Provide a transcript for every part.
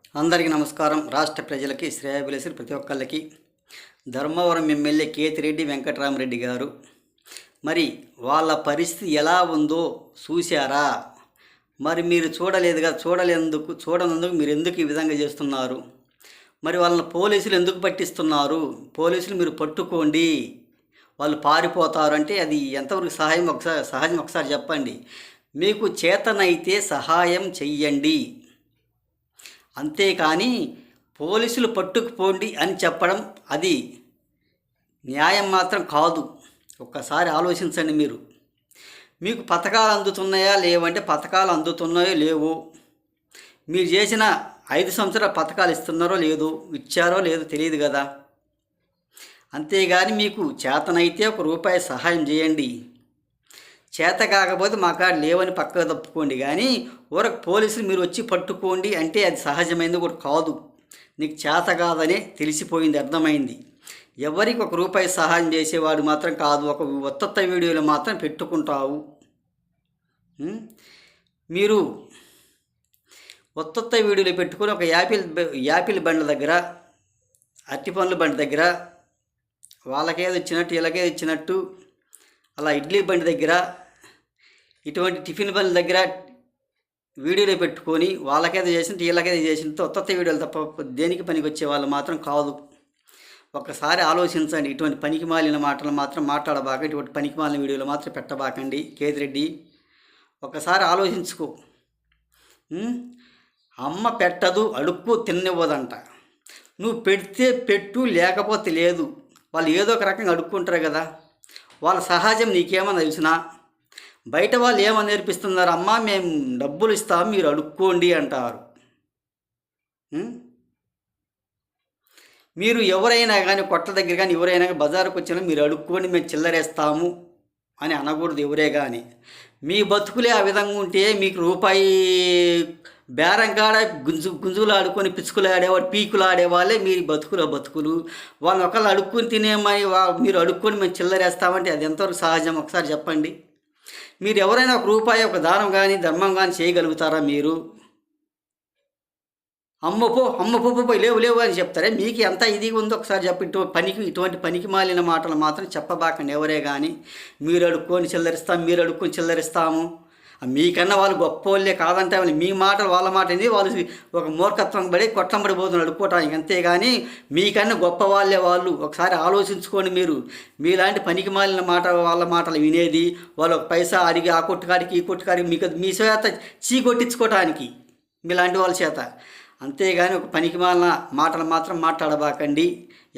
అందరికీ నమస్కారం. రాష్ట్ర ప్రజలకి, శ్రేయోభిలాషులు ప్రతి ఒక్కళ్ళకి ధర్మవరం ఎమ్మెల్యే కేతిరెడ్డి వెంకటరామరెడ్డి గారు మరి వాళ్ళ పరిస్థితి ఎలా ఉందో చూశారా? మరి మీరు చూడలేదుగా, చూడనందుకు మీరు ఎందుకు ఈ విధంగా చేస్తున్నారు? మరి వాళ్ళని పోలీసులు ఎందుకు పట్టిస్తున్నారు? పోలీసులు మీరు పట్టుకోండి, వాళ్ళు పారిపోతారు అంటే అది ఎంతవరకు సహజం ఒకసారి చెప్పండి. మీకు చేతనైతే సహాయం చెయ్యండి, అంతేకాని పోలీసులు పట్టుకుపోండి అని చెప్పడం అది న్యాయం మాత్రం కాదు. ఒక్కసారి ఆలోచించండి. మీకు పథకాలు అందుతున్నాయా లేవంటే పథకాలు అందుతున్నాయో లేవో, మీరు చేసిన 5 సంవత్సరాల పథకాలు ఇచ్చారో లేదో తెలియదు కదా. అంతేగాని మీకు చేతనైతే ₹1 సహాయం చేయండి, చేత కాకపోతే మా కాడ లేవని పక్కకు తప్పుకోండి. కానీ పోలీసులు మీరు వచ్చి పట్టుకోండి అంటే అది సహజమైనది కూడా కాదు. నీకు చేత కాదనే తెలిసిపోయింది, అర్థమైంది. ఎవరికి ₹1 సహాయం చేసేవాడు మాత్రం కాదు. ఒక ఉత్తత్త వీడియోలు మాత్రం పెట్టుకుంటావు. మీరు ఉత్తత్త వీడియోలు పెట్టుకొని ఒక యాపిల్ బండ్ల దగ్గర, అరటి పండ్ల బండి దగ్గర వాళ్ళకేదో ఇచ్చినట్టు వీళ్ళకేదో ఇచ్చినట్టు, అలా ఇడ్లీ బండి దగ్గర, ఇటువంటి టిఫిన్ బండ్ల దగ్గర వీడియోలు పెట్టుకొని వాళ్ళకేదో చేసినట్టు వీళ్ళకేదో చేసినట్టు ఉత్తత్త వీడియోలు తప్ప దేనికి పనికి వచ్చే వాళ్ళు మాత్రం కాదు. ఒక్కసారి ఆలోచించండి. ఇటువంటి పనికి మాలిన మాటలు మాత్రం మాట్లాడబాక, ఇటువంటి పనికి మాలిన వీడియోలు మాత్రం పెట్టబాకండి. కేతిరెడ్డి ఒక్కసారి ఆలోచించుకో. అమ్మ పెట్టదు, అడుక్కు తిన్నివ్వదంట. నువ్వు పెడితే పెట్టు, లేకపోతే లేదు. వాళ్ళు ఏదో ఒక రకంగా అడుక్కుంటారు కదా. వాళ్ళ సహజం నీకేమన్నా తెలిసినా? బయట వాళ్ళు ఏమని నేర్పిస్తున్నారు? అమ్మ మేము డబ్బులు ఇస్తాము, మీరు అడుక్కోండి అంటారు. మీరు ఎవరైనా కానీ కొట్ల దగ్గర కానీ ఎవరైనా బజారుకు వచ్చినా మీరు అడుక్కోండి, మేము చిల్లరేస్తాము అని అనకూడదు ఎవరే కానీ. మీ బతుకులే ఆ విధంగా ఉంటే మీకు బేరం కాడ గుంజులు ఆడుకొని పిచ్చుకులు ఆడేవాడు, పీకులు ఆడేవాళ్ళే మీరు బతుకులు. వాళ్ళని ఒకళ్ళు అడుక్కొని తినేమని మీరు అడుక్కొని మేము చిల్లరేస్తామంటే అది ఎంతవరకు సహజం? ఒకసారి చెప్పండి. మీరు ఎవరైనా ₹1 ఒక దానం కానీ ధర్మం కానీ చేయగలుగుతారా? మీరు అమ్మపో లేవు అని చెప్తారే? మీకు ఎంత ఇది ఉందో ఒకసారి చెప్పి. ఇటువంటి పనికి మాలిన మాటలు మాత్రం చెప్పబాకండి ఎవరే కానీ. మీరు అడుక్కొని చిల్లరిస్తాము. మీకన్నా వాళ్ళు గొప్ప వాళ్ళే కాదంటే మీ మాటలు వాళ్ళ మాట అనేది వాళ్ళు ఒక మూర్ఖత్వం పడి కొట్టంబడిపోతున్నారు అడుక్కోవటానికి, అంతేగాని మీకన్నా గొప్ప వాళ్ళే వాళ్ళు. ఒకసారి ఆలోచించుకోండి. మీలాంటి పనికి మాలిన వాళ్ళ మాటలు వినేది, వాళ్ళు ₹1 అడిగి ఆ కొట్టుకాడికి ఈ కొట్టుకాడికి మీకు మీ చేత చీకొట్టించుకోవటానికి మీలాంటి వాళ్ళ చేత, అంతేగాని ఒక పనికి మాలిన మాటలు మాత్రం మాట్లాడబాకండి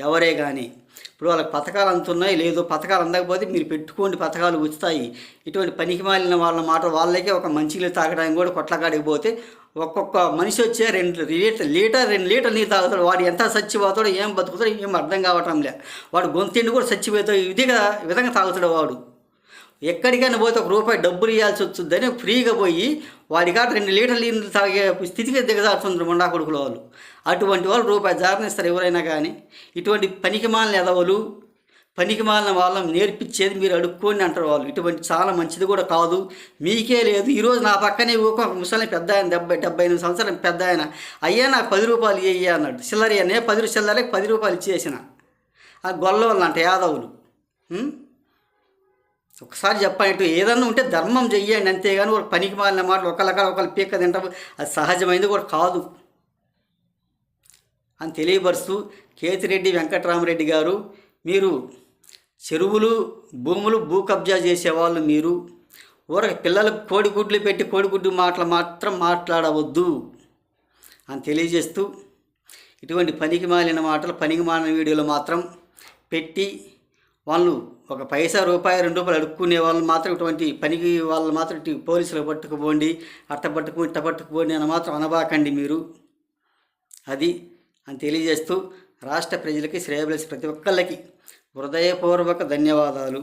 ఎవరే కానీ. ఇప్పుడు వాళ్ళకి పథకాలు అందుతున్నాయి లేదో, పథకాలు అందకపోతే మీరు పెట్టుకోండి, పథకాలు వచ్చుతాయి. ఇటువంటి పనికి మాలిన వాళ్ళ మాట వాళ్ళకే ఒక మంచినీళ్ళు తాగడానికి కూడా కొట్లకాడికి పోతే ఒక్కొక్క మనిషి వచ్చే 2 లీటర్ నీరు తాగుతాడు. వాడు ఎంత చచ్చిపోతాడో, ఏం బతుకుతాడో ఏం అర్థం కావటంలే. వాడు గొంతిండి కూడా చచ్చిపోతాడు. విధంగా తాగుతాడు వాడు. ఎక్కడికైనా పోతే ₹1 డబ్బులు ఇవ్వాల్సి వస్తుందని ఫ్రీగా పోయి వాడికాట 2 లీటర్ల నీళ్ళు తాగే స్థితికి దిగజారుతుంది మొండా కొడుకుల వాళ్ళు. అటువంటి వాళ్ళు ₹1 జారనిస్తారు ఎవరైనా కానీ. ఇటువంటి పనికిమాలిన ఎదవలు, పనికిమాలిన వాళ్ళని నేర్పించేది మీరు అడుక్కోండి అంటారు వాళ్ళు. ఇటువంటి చాలా మంచిది కూడా కాదు. మీకే లేదు. ఈరోజు నా పక్కనే ఒక ముసలి పెద్ద ఆయన, 78 సంవత్సరాల పెద్ద ఆయన, అయ్యా నాకు ₹10 ఇయ్య అన్నాడు. చిల్లరయ్యనే 10 చిల్లరకి ₹10 ఇచ్చేసిన. ఆ గొల్ల వాళ్ళు అంట యాదవులు. ఒకసారి చెప్పండి, ఏదన్నా ఉంటే ధర్మం చెయ్యండి, అంతేగాని ఒక పనికి మాలిన మాటలు ఒకళ్ళు పీక్క తింటాం అది సహజమైనది కూడా కాదు అని తెలియపరుస్తూ, కేతిరెడ్డి వెంకటరామరెడ్డి గారు, మీరు చెరువులు భూములు భూ కబ్జా చేసేవాళ్ళు, మీరు పిల్లలకు కోడిగుడ్లు పెట్టి కోడిగుడ్డు మాటలు మాత్రం మాట్లాడవద్దు అని తెలియజేస్తూ, ఇటువంటి పనికి మాలిన మాటలు పనికి మాలిన వీడియోలు మాత్రం పెట్టి వాళ్ళు ఒక ₹1 ₹2 అడుక్కునే వాళ్ళు మాత్రం ఇటువంటి పనికి వాళ్ళు మాత్రం పోలీసులు పట్టుకుపోండి, ఇట్ట పట్టుకుపోండి అని మాత్రం అనబాకండి మీరు. అది అని తెలియజేస్తూ రాష్ట్ర ప్రజలకి, శ్రేయోభిలాషి ప్రతి ఒక్కళ్ళకి హృదయపూర్వక ధన్యవాదాలు.